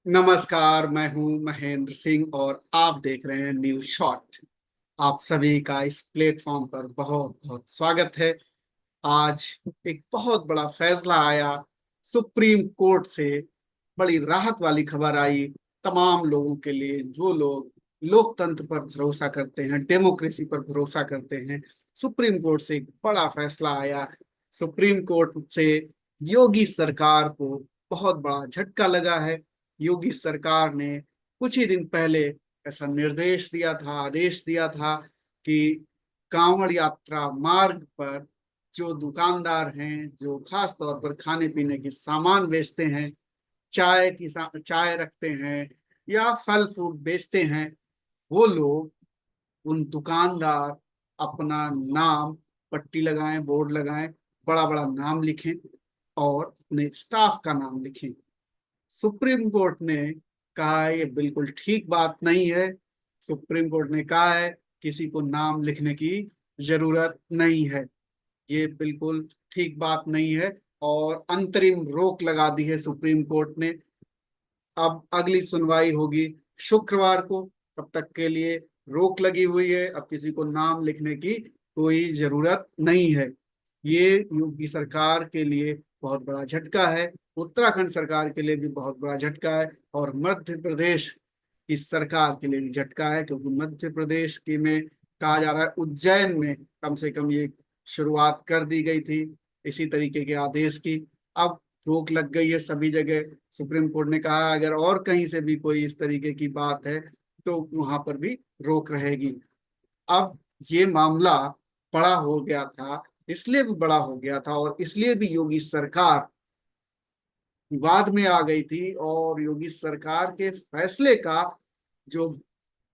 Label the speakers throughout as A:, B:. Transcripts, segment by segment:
A: नमस्कार। मैं हूं महेंद्र सिंह और आप देख रहे हैं न्यूज शॉट। आप सभी का इस प्लेटफॉर्म पर बहुत बहुत स्वागत है। आज एक बहुत बड़ा फैसला आया सुप्रीम कोर्ट से। बड़ी राहत वाली खबर आई तमाम लोगों के लिए जो लोग लोकतंत्र पर भरोसा करते हैं, डेमोक्रेसी पर भरोसा करते हैं। सुप्रीम कोर्ट से एक बड़ा फैसला आया। सुप्रीम कोर्ट से योगी सरकार को बहुत बड़ा झटका लगा है। योगी सरकार ने कुछ ही दिन पहले ऐसा निर्देश दिया था, आदेश दिया था कि कांवड़ यात्रा मार्ग पर जो दुकानदार हैं, जो खास तौर पर खाने पीने के सामान बेचते हैं, चाय रखते हैं या फल फ्रूट बेचते हैं, वो लोग, उन दुकानदार अपना नाम पट्टी लगाएं, बोर्ड लगाएं, बड़ा बड़ा नाम लिखें और अपने स्टाफ का नाम लिखें। सुप्रीम कोर्ट ने कहा है ये बिल्कुल ठीक बात नहीं है। सुप्रीम कोर्ट ने कहा है किसी को नाम लिखने की जरूरत नहीं है। ये बिल्कुल ठीक बात नहीं है और अंतरिम रोक लगा दी है सुप्रीम कोर्ट ने। अब अगली सुनवाई होगी शुक्रवार को। तब तक के लिए रोक लगी हुई है। अब किसी को नाम लिखने की कोई जरूरत नहीं है। ये योगी सरकार के लिए बहुत बड़ा झटका है। उत्तराखंड सरकार के लिए भी बहुत बड़ा झटका है और मध्य प्रदेश की सरकार के लिए भी झटका है, क्योंकि मध्य प्रदेश की में कहा जा रहा है उज्जैन में कम से कम ये शुरुआत कर दी गई थी इसी तरीके के आदेश की। अब रोक लग गई है सभी जगह। सुप्रीम कोर्ट ने कहा अगर और कहीं से भी कोई इस तरीके की बात है तो वहां पर भी रोक रहेगी। अब ये मामला बड़ा हो गया था, इसलिए भी बड़ा हो गया था और इसलिए भी योगी सरकार विवाद में आ गई थी। और योगी सरकार के फैसले का जो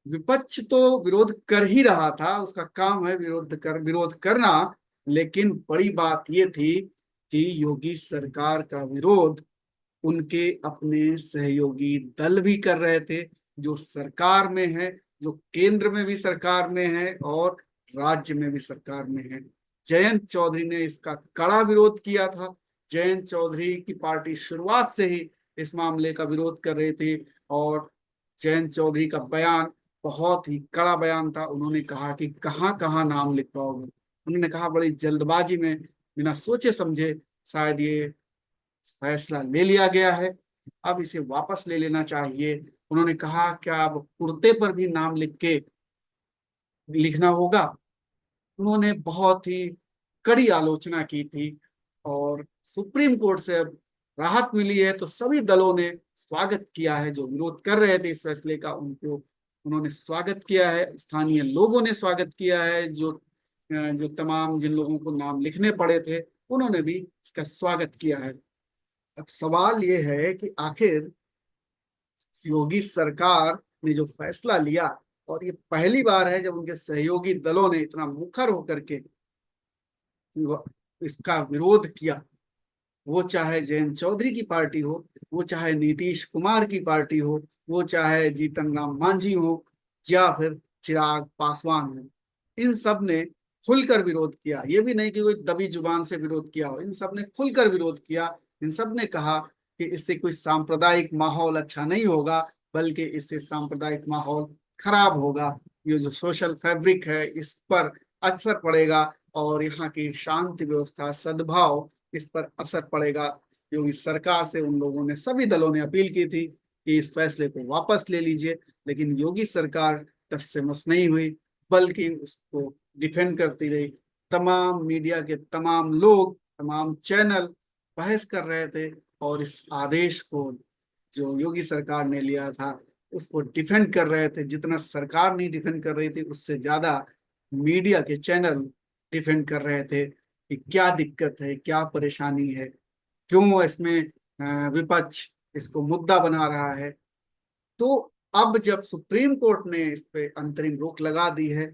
A: विपक्ष तो विरोध कर ही रहा था, उसका काम है विरोध करना। लेकिन बड़ी बात ये थी कि योगी सरकार का विरोध उनके अपने सहयोगी दल भी कर रहे थे, जो सरकार में है, जो केंद्र में भी सरकार में है और राज्य में भी सरकार में है। जयंत चौधरी ने इसका कड़ा विरोध किया था। जयंत चौधरी की पार्टी शुरुआत से ही इस मामले का विरोध कर रहे थे और जयंत चौधरी का बयान बहुत ही कड़ा बयान था। उन्होंने कहा कि कहाँ कहाँ नाम लिखवाओगे। उन्होंने कहा बड़ी जल्दबाजी में, बिना सोचे समझे शायद ये फैसला ले लिया गया है, अब इसे वापस ले लेना चाहिए। उन्होंने कहा क्या अब कुर्ते पर भी नाम लिख के लिखना होगा। उन्होंने बहुत ही कड़ी आलोचना की थी और सुप्रीम कोर्ट से अब राहत मिली है तो सभी दलों ने स्वागत किया है। जो विरोध कर रहे थे इस फैसले का, उनको उन्होंने स्वागत किया है। स्थानीय लोगों ने स्वागत किया है। जो तमाम जिन लोगों को नाम लिखने पड़े थे, उन्होंने भी इसका स्वागत किया है। अब सवाल ये है कि आखिर योगी सरकार ने जो फैसला लिया, और ये पहली बार है जब उनके सहयोगी दलों ने इतना मुखर होकर के इसका विरोध किया। वो चाहे जयंत चौधरी की पार्टी हो, वो चाहे नीतीश कुमार की पार्टी हो, वो चाहे जीतन राम मांझी हो या फिर चिराग पासवान हो, इन सब ने खुलकर विरोध किया। ये भी नहीं कि कोई दबी जुबान से विरोध किया हो, इन सब ने खुलकर विरोध किया। इन सब ने कहा कि इससे कोई सांप्रदायिक माहौल अच्छा नहीं होगा, बल्कि इससे सांप्रदायिक माहौल खराब होगा। ये जो सोशल फैब्रिक है इस पर असर पड़ेगा और यहाँ की शांति व्यवस्था, सद्भाव, इस पर असर पड़ेगा। योगी सरकार से उन लोगों ने, सभी दलों ने अपील की थी कि इस फैसले को वापस ले लीजिए, लेकिन योगी सरकार टस से मस नहीं हुई, बल्कि उसको डिफेंड करती रही। तमाम मीडिया के तमाम लोग, तमाम चैनल बहस कर रहे थे और इस आदेश को जो योगी सरकार ने लिया था उसको डिफेंड कर रहे थे। जितना सरकार नहीं डिफेंड कर रही थी, उससे ज्यादा मीडिया के चैनल डिफेंड कर रहे थे कि क्या दिक्कत है, क्या परेशानी है, क्यों इसमें विपक्ष इसको मुद्दा बना रहा है। तो अब जब सुप्रीम कोर्ट ने इस पे अंतरिम रोक लगा दी है,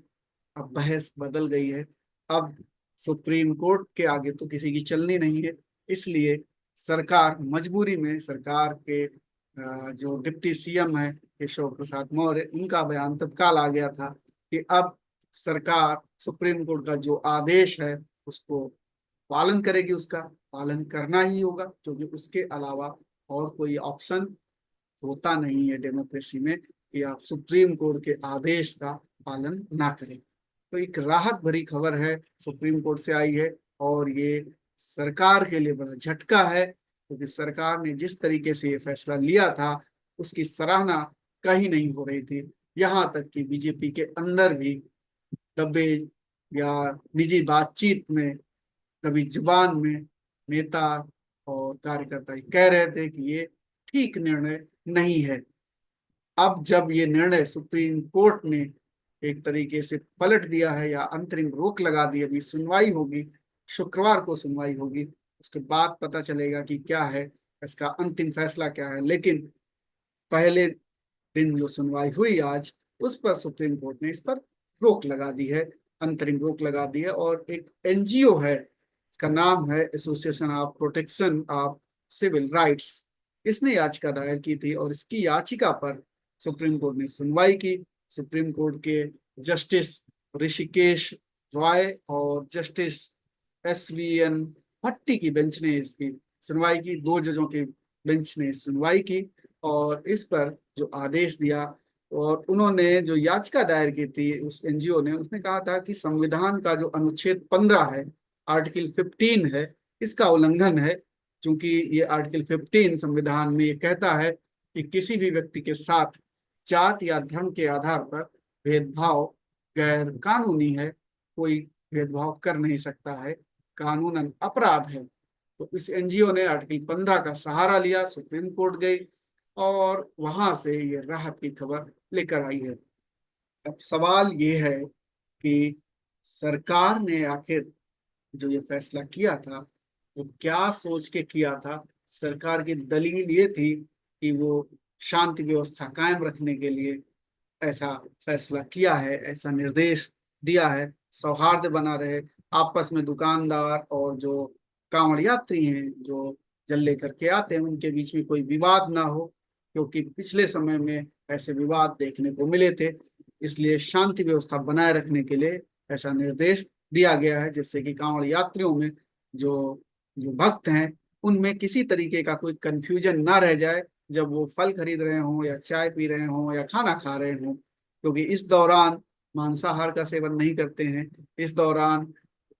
A: अब बहस बदल गई है। अब सुप्रीम कोर्ट के आगे तो किसी की चलनी नहीं है। इसलिए सरकार मजबूरी में, सरकार के जो डिप्टी सीएम है केशव प्रसाद मौर्य, उनका बयान तत्काल आ गया था कि अब सरकार सुप्रीम कोर्ट का जो आदेश है उसको पालन करेगी। उसका पालन करना ही होगा, क्योंकि उसके अलावा और कोई ऑप्शन होता नहीं है डेमोक्रेसी में कि आप सुप्रीम कोर्ट के आदेश का पालन ना करें। तो एक राहत भरी खबर है सुप्रीम कोर्ट से आई है, और ये सरकार के लिए बड़ा झटका है, क्योंकि सरकार ने जिस तरीके से ये फैसला लिया था उसकी सराहना कहीं नहीं हो रही थी। यहाँ तक कि बीजेपी के अंदर भी दबे या निजी बातचीत में, कभी जुबान में नेता और कार्यकर्ता कह रहे थे कि ये ठीक निर्णय नहीं है। अब जब ये निर्णय सुप्रीम कोर्ट ने एक तरीके से पलट दिया है या अंतरिम रोक लगा दी, अभी सुनवाई होगी, शुक्रवार को सुनवाई होगी, उसके बाद पता चलेगा कि क्या है इसका अंतिम फैसला क्या है। लेकिन पहले दिन जो सुनवाई हुई आज, उस पर सुप्रीम कोर्ट ने इस पर रोक लगा दी है, अंतरिम रोक लगा दी है। और एक एनजीओ है, इसका नाम है association of protection of civil rights, इसने याचिका दायर की थी, और इसकी याचिका पर सुप्रीम कोर्ट ने सुनवाई की। सुप्रीम कोर्ट के जस्टिस ऋषिकेश रॉय और जस्टिस SVN भट्टी की बेंच ने इसकी सुनवाई की, 2 जजों के बेंच ने सुनवाई की और इस पर जो आदेश दिया। और उन्होंने जो याचिका दायर की थी उस एनजीओ ने, उसने कहा था कि संविधान का जो अनुच्छेद 15 है, आर्टिकल 15 है, इसका उल्लंघन है। क्योंकि ये आर्टिकल 15 संविधान में ये कहता है कि किसी भी व्यक्ति के साथ जात या धर्म के आधार पर भेदभाव गैर कानूनी है, कोई भेदभाव कर नहीं सकता है, कानूनन अपराध है। तो इस एनजीओ ने आर्टिकल 15 का सहारा लिया, सुप्रीम कोर्ट गई और वहां से ये राहत की खबर लेकर आई है। अब सवाल ये है कि सरकार ने आखिर जो ये फैसला किया था वो क्या सोच के किया था। सरकार की दलील ये थी कि वो शांति व्यवस्था कायम रखने के लिए ऐसा फैसला किया है, ऐसा निर्देश दिया है, सौहार्द बना रहे, आपस में दुकानदार और जो कांवड़ यात्री हैं जो जल लेकर के आते हैं उनके बीच में कोई विवाद ना हो, क्योंकि पिछले समय में ऐसे विवाद देखने को मिले थे। इसलिए शांति व्यवस्था बनाए रखने के लिए ऐसा निर्देश दिया गया है, जिससे कि कांवड़ यात्रियों में जो जो भक्त हैं उनमें किसी तरीके का कोई कंफ्यूजन ना रह जाए जब वो फल खरीद रहे हों या चाय पी रहे हों या खाना खा रहे हों। क्योंकि इस दौरान मांसाहार का सेवन नहीं करते हैं, इस दौरान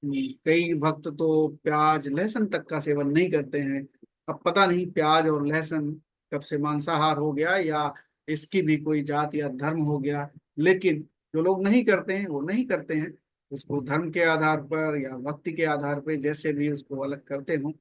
A: कई भक्त तो प्याज लहसुन तक का सेवन नहीं करते हैं। अब पता नहीं प्याज और लहसुन कब से मांसाहार हो गया या इसकी भी कोई जात या धर्म हो गया, लेकिन जो लोग नहीं करते हैं वो नहीं करते हैं, उसको धर्म के आधार पर या भक्ति के आधार पर जैसे भी उसको अलग करते हों।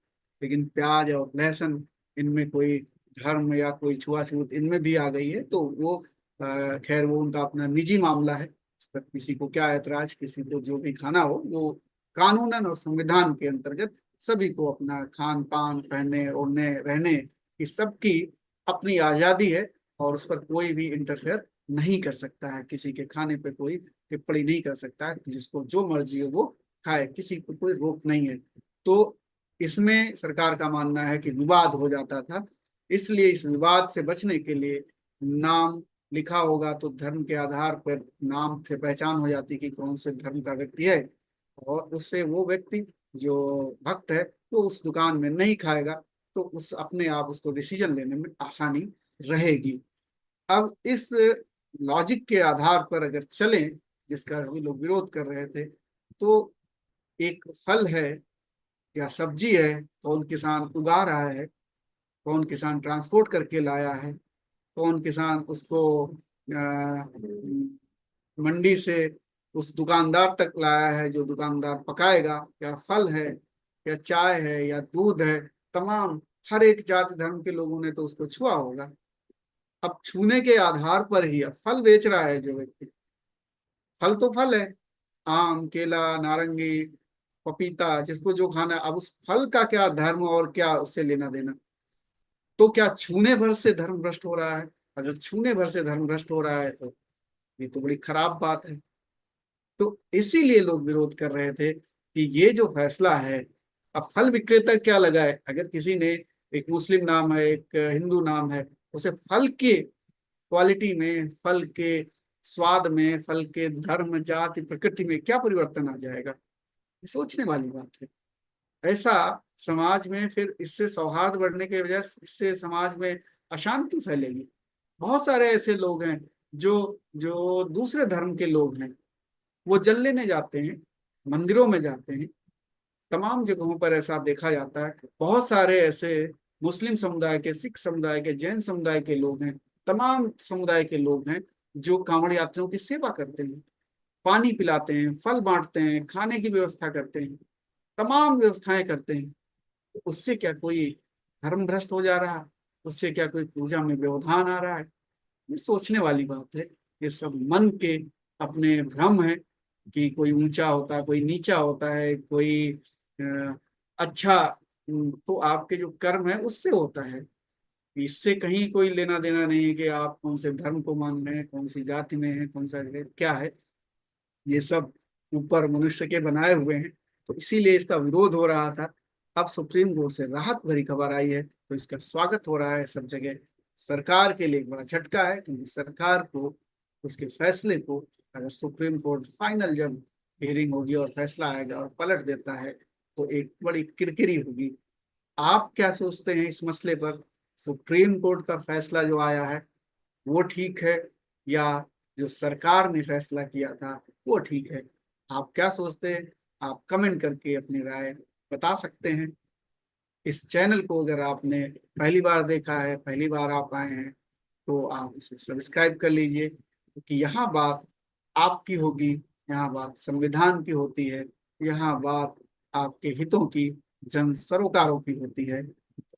A: लेकिन प्याज और लहसुन, इनमें कोई धर्म या कोई छुआछूत इनमें भी आ गई है, तो वो खैर वो उनका अपना निजी मामला है, इस पर किसी को क्या ऐतराज, किसी को जो भी खाना हो वो कानूनन और संविधान के अंतर्गत सभी को अपना खान पान, पहनने ओढ़ने रहने की सबकी अपनी आजादी है, और उस पर कोई भी इंटरफेयर नहीं कर सकता है, किसी के खाने पे कोई टिप्पणी नहीं कर सकता है, जिसको जो मर्जी हो वो खाए, किसी को कोई रोक नहीं है। तो इसमें सरकार का मानना है कि विवाद हो जाता था, इसलिए इस विवाद से बचने के लिए नाम लिखा होगा तो धर्म के आधार पर नाम से पहचान हो जाती कि कौन से धर्म का व्यक्ति है, और उससे वो व्यक्ति जो भक्त है वो उस दुकान में नहीं खाएगा, तो उस अपने आप उसको डिसीजन लेने में आसानी रहेगी। अब इस लॉजिक के आधार पर अगर चलें, जिसका सभी लोग विरोध कर रहे थे, तो एक फल है या सब्जी है, कौन किसान उगा रहा है, कौन किसान ट्रांसपोर्ट करके लाया है, कौन किसान उसको मंडी से उस दुकानदार तक लाया है जो दुकानदार पकाएगा, क्या फल है या चाय है या दूध है, तमाम हर एक जाति धर्म के लोगों ने तो उसको छुआ होगा। अब छूने के आधार पर ही, अब फल बेच रहा है जो व्यक्ति, फल तो फल है, आम केला नारंगी पपीता, जिसको जो खाना है, अब उस फल का क्या धर्म और क्या उससे लेना देना। तो क्या छूने भर से धर्म भ्रष्ट हो रहा है? अगर छूने भर से धर्म भ्रष्ट हो रहा है तो ये तो बड़ी खराब बात है। तो इसीलिए लोग विरोध कर रहे थे कि ये जो फैसला है, अब फल विक्रेता क्या लगाए, अगर किसी ने एक मुस्लिम नाम है एक हिंदू नाम है, उसे फल के क्वालिटी में, फल के स्वाद में, फल के धर्म जाति प्रकृति में क्या परिवर्तन आ जाएगा, ये सोचने वाली बात है। ऐसा समाज में फिर इससे सौहार्द बढ़ने के वजह इससे समाज में अशांति फैलेगी। बहुत सारे ऐसे लोग हैं जो जो दूसरे धर्म के लोग हैं, वो जल लेने जाते हैं, मंदिरों में जाते हैं। तमाम जगहों पर ऐसा देखा जाता है। बहुत सारे ऐसे मुस्लिम समुदाय के, सिख समुदाय के, जैन समुदाय के लोग हैं, तमाम समुदाय के लोग हैं जो कांवड़ यात्रियों की सेवा करते हैं, पानी पिलाते हैं, फल बांटते हैं, खाने की व्यवस्था करते हैं, तमाम व्यवस्थाएं करते हैं। तो उससे क्या कोई धर्म भ्रष्ट हो जा रहा है? उससे क्या कोई पूजा में व्यवधान आ रहा है? ये सोचने वाली बात है। ये सब मन के अपने भ्रम है कि कोई ऊंचा होता है, कोई नीचा होता है, कोई अच्छा। तो आपके जो कर्म है उससे होता है। इससे कहीं कोई लेना देना नहीं है कि आप कौन से धर्म को मान रहे हैं, कौन सी जाति में है, कौन सा क्या है। ये सब ऊपर मनुष्य के बनाए हुए हैं। तो इसीलिए इसका विरोध हो रहा था। अब सुप्रीम कोर्ट से राहत भरी खबर आई है, तो इसका स्वागत हो रहा है सब जगह। सरकार के लिए एक बड़ा झटका है, क्योंकि सरकार को उसके फैसले को, अगर सुप्रीम कोर्ट फाइनल जब हियरिंग होगी और फैसला आएगा और पलट देता है, तो एक बड़ी किरकिरी होगी। आप क्या सोचते हैं इस मसले पर? सुप्रीम कोर्ट का फैसला जो आया है वो ठीक है, या जो सरकार ने फैसला किया था वो ठीक है? आप क्या सोचते हैं? आप कमेंट करके अपनी राय बता सकते हैं। इस चैनल को अगर आपने पहली बार देखा है, पहली बार आप आए हैं, तो आप इसे सब्सक्राइब कर लीजिए, क्योंकि यहाँ बात आपकी होगी, यहाँ बात संविधान की होती है, यहाँ बात आपके हितों की, जन सरोकारों की होती है।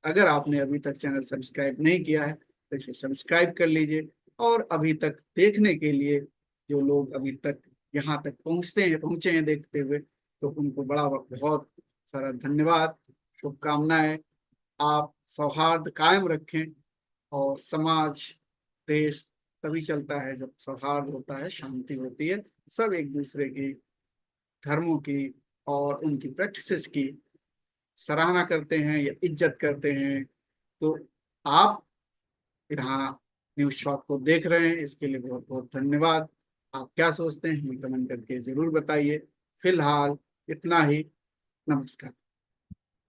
A: अगर आपने अभी तक चैनल सब्सक्राइब नहीं किया है, तो इसे सब्सक्राइब कर लीजिए। और अभी तक देखने के लिए, जो लोग अभी तक यहाँ तक पहुँचे हैं देखते हुए, तो उनको बड़ा बहुत सारा धन्यवाद, शुभकामनाएं। आप सौहार्द कायम रखें, और समाज, देश तभी चलता है जब सौहार्द होता है, शांति होती है, सब एक दूसरे की धर्मों की और उनकी प्रैक्टिसेस की सराहना करते हैं या इज्जत करते हैं। तो आप यहाँ न्यूज शॉट को देख रहे हैं, इसके लिए बहुत बहुत धन्यवाद। आप क्या सोचते हैं हमें कमेंट करके जरूर बताइए। फिलहाल इतना ही। नमस्कार।